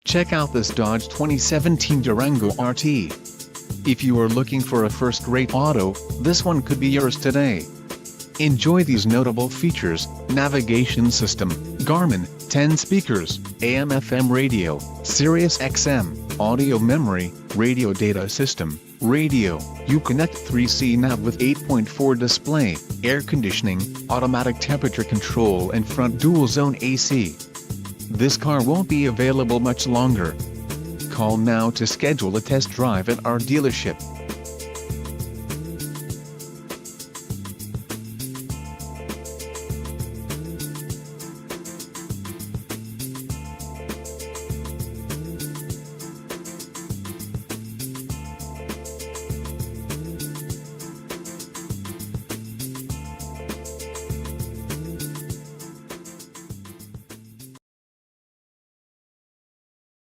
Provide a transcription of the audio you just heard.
Check out this Dodge 2017 Durango RT. If you are looking for a first-rate auto, this one could be yours today. Enjoy these notable features: navigation system, Garmin, 10 speakers, AM/FM radio, Sirius XM, audio memory, radio data system, radio, Uconnect 3C nav with 8.4 display, air conditioning, automatic temperature control and front dual-zone AC. This car won't be available much longer. Call now to schedule a test drive at our dealership.